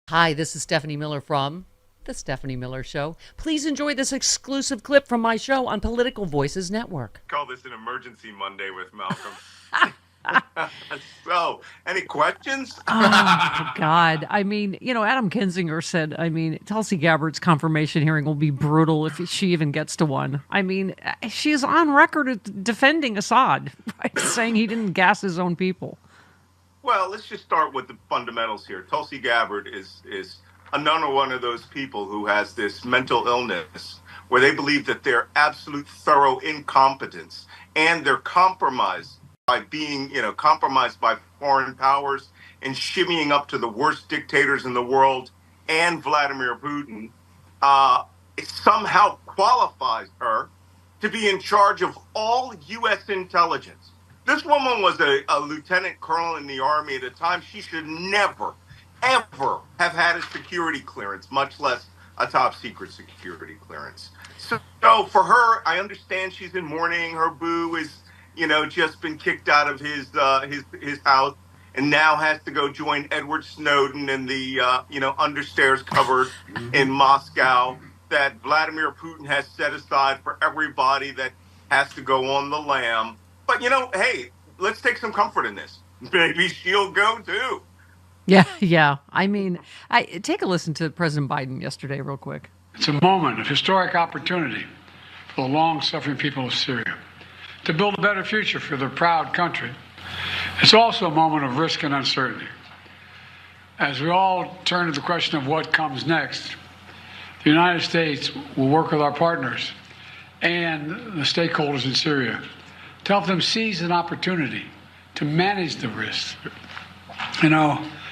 Hi, this is Stephanie Miller from The Stephanie Miller Show. Please enjoy this exclusive clip from my show on Political Voices Network. Call this an emergency Monday with Malcolm. So, any questions? Oh, my God. I mean, Adam Kinzinger said, Tulsi Gabbard's confirmation hearing will be brutal if she even gets to one. I mean, she is on record defending Assad, right? Saying he didn't gas his own people. Well, let's just start with the fundamentals here. Tulsi Gabbard is another one of those people who has this mental illness where they believe that they're absolute thorough incompetence and they're compromised by being, compromised by foreign powers and shimmying up to the worst dictators in the world and Vladimir Putin. It somehow qualifies her to be in charge of all U.S. intelligence. This woman was a lieutenant colonel in the Army at a time she should never, ever have had a security clearance, much less a top secret security clearance. So for her, I understand she's in mourning. Her boo is, just been kicked out of his house and now has to go join Edward Snowden in the, understairs cupboard in Moscow that Vladimir Putin has set aside for everybody that has to go on the lam. But, hey, let's take some comfort in this. Maybe she'll go too. Yeah. Take a listen to President Biden yesterday real quick. It's a moment of historic opportunity for the long-suffering people of Syria to build a better future for their proud country. It's also a moment of risk and uncertainty. As we all turn to the question of what comes next, the United States will work with our partners and the stakeholders in Syria to help them seize an opportunity to manage the risks.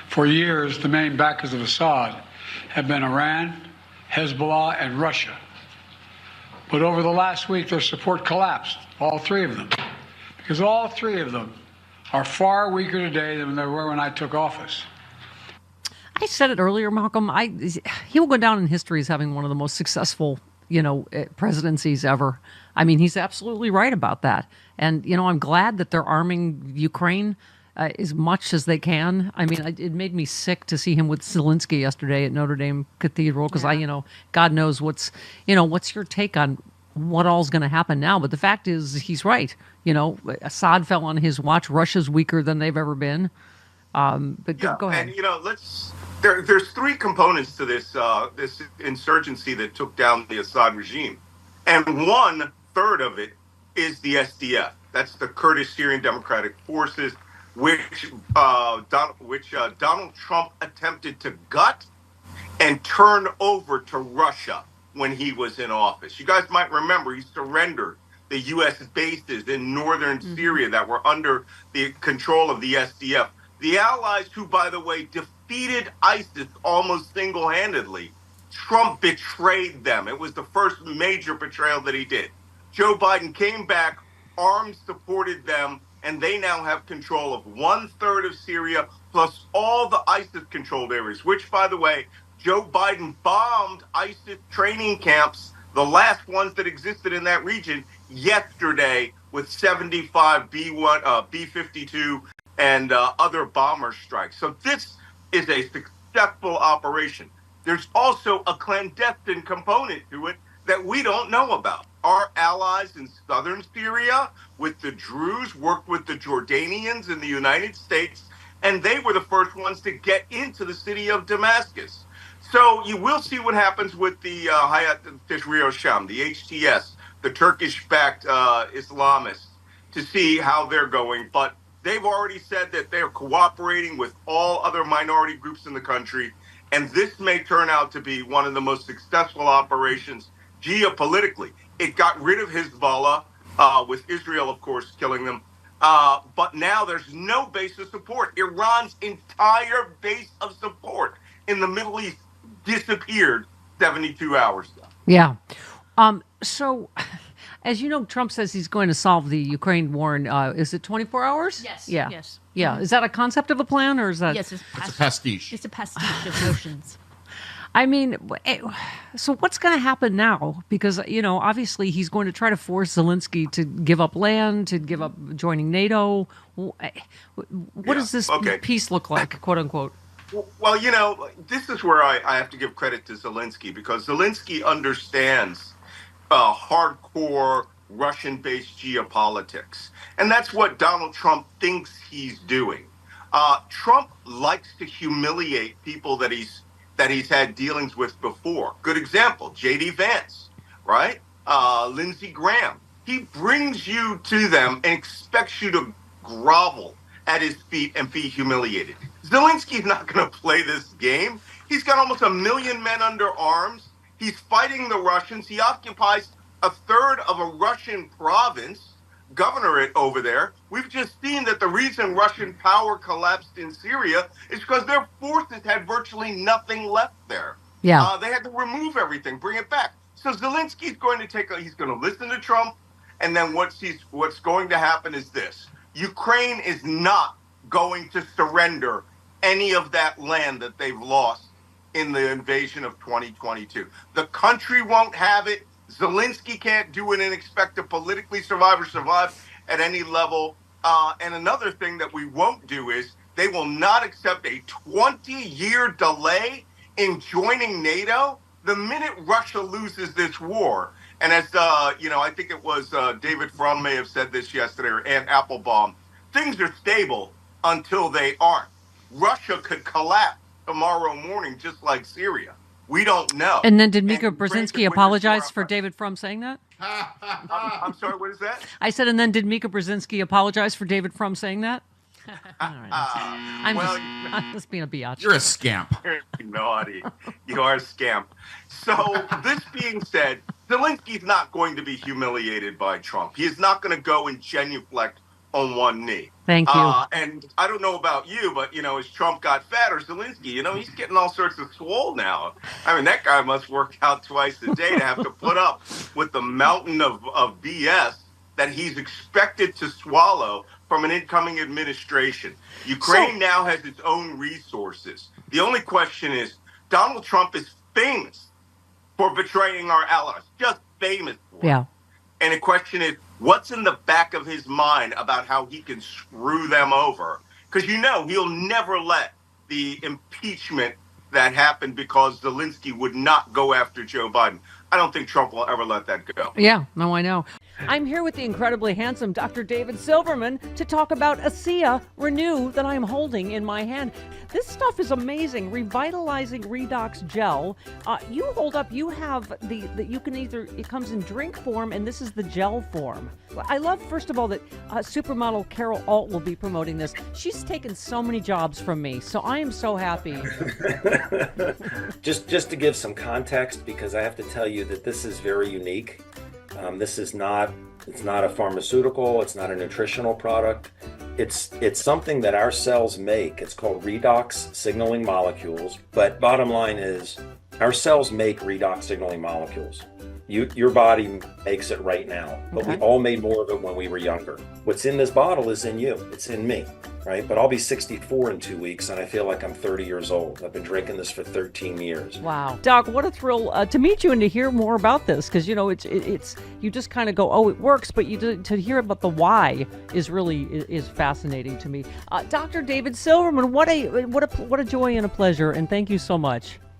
For years, the main backers of Assad have been Iran, Hezbollah, and Russia. But over the last week, their support collapsed, all three of them, because all three of them are far weaker today than they were when I took office. I said it earlier, Malcolm. He will go down in history as having one of the most successful, presidencies ever. I mean, he's absolutely right about that. And, I'm glad that they're arming Ukraine as much as they can. I mean, it made me sick to see him with Zelensky yesterday at Notre Dame Cathedral because God knows what's your take on what all's going to happen now. But the fact is, he's right. Assad fell on his watch. Russia's weaker than they've ever been. But go ahead. And, there's three components to this this insurgency that took down the Assad regime. And 1/3 of it is the SDF. That's the Kurdish Syrian Democratic Forces, which Donald Trump attempted to gut and turn over to Russia when he was in office. You guys might remember he surrendered the U.S. bases in northern Syria that were under the control of the SDF. The allies who, by the way, defeated ISIS almost single-handedly. Trump betrayed them. It was the first major betrayal that he did. Joe Biden came back, armed, supported them, and they now have control of 1/3 of Syria, plus all the ISIS-controlled areas, which, by the way, Joe Biden bombed ISIS training camps, the last ones that existed in that region, yesterday with 75 B-52 and other bomber strikes. So this is a successful operation. There's also a clandestine component to it that we don't know about. Our allies in southern Syria with the Druze worked with the Jordanians in the United States, and they were the first ones to get into the city of Damascus. So you will see what happens with the Hayat Tahrir al-Sham, the HTS, the Turkish-backed Islamists, to see how they're going. But they've already said that they're cooperating with all other minority groups in the country, and this may turn out to be one of the most successful operations geopolitically. It got rid of Hezbollah, with Israel, of course, killing them. But now there's no base of support. Iran's entire base of support in the Middle East disappeared 72 hours ago. Yeah. So, as you know, Trump says he's going to solve the Ukraine war in, is it 24 hours? Yes. Yeah. Yes. Yeah. Is that a concept of a plan, or is that? Yes, It's a pastiche. It's a pastiche of notions. I mean, so what's going to happen now? Because, obviously he's going to try to force Zelensky to give up land, to give up joining NATO. What does this peace look like, quote unquote? Well, this is where I have to give credit to Zelensky, because Zelensky understands hardcore Russian-based geopolitics. And that's what Donald Trump thinks he's doing. Trump likes to humiliate people that he's had dealings with before. Good example, J.D. Vance, right? Lindsey Graham. He brings you to them and expects you to grovel at his feet and be humiliated. Zelensky's not going to play this game. He's got almost 1 million men under arms. He's fighting the Russians. He occupies a third of a Russian province, governorate over there. We've just seen that the reason Russian power collapsed in Syria is because their forces had virtually nothing left there. Yeah. They had to remove everything, bring it back. So Zelensky's going to he's going to listen to Trump, and then what's going to happen is this. Ukraine is not going to surrender any of that land that they've lost in the invasion of 2022. The country won't have it. Zelensky can't do it and expect to politically survive at any level. And another thing that we won't do is they will not accept a 20-year delay in joining NATO the minute Russia loses this war. And as, I think it was David Frum may have said this yesterday, or Ann Applebaum, things are stable until they aren't. Russia could collapse tomorrow morning, just like Syria. We don't know. And then did Mika Brzezinski apologize for David Frum saying that? I'm sorry, what is that? I said, and then did Mika Brzezinski apologize for David Frum saying that? All right, I'm just being a biatch. You're a scamp. You're naughty. You are a scamp. So this being said, Zelensky's not going to be humiliated by Trump. He is not going to go and genuflect on one knee. Thank you. And I don't know about you, but, as Trump got fat, or Zelensky, he's getting all sorts of swole now. I mean, that guy must work out twice a day to have to put up with the mountain of BS that he's expected to swallow from an incoming administration. Ukraine now has its own resources. The only question is, Donald Trump is famous for betraying our allies, just famous for it. Yeah. And the question is, what's in the back of his mind about how he can screw them over? Because he'll never let the impeachment that happened because Zelensky would not go after Joe Biden. I don't think Trump will ever let that go. Yeah, no, I know. I'm here with the incredibly handsome Dr. David Silverman to talk about ASEA Renew that I'm holding in my hand. This stuff is amazing. Revitalizing Redox Gel. You hold up, you have you can it comes in drink form, and this is the gel form. I love, first of all, that supermodel Carol Alt will be promoting this. She's taken so many jobs from me, so I am so happy. Just to give some context, because I have to tell you that this is very unique. This is not a pharmaceutical, it's not a nutritional product. It's something that our cells make. It's called redox signaling molecules. But bottom line is, our cells make redox signaling molecules. Your body makes it right now, but we all made more of it when we were younger. What's in this bottle is in you. It's in me, right? But I'll be 64 in 2 weeks, and I feel like I'm 30 years old. I've been drinking this for 13 years. Wow. Doc, what a thrill to meet you and to hear more about this, because, it's you just kind of go, oh, it works, but to hear about the why is fascinating to me. Dr. David Silverman, what a joy and a pleasure, and thank you so much.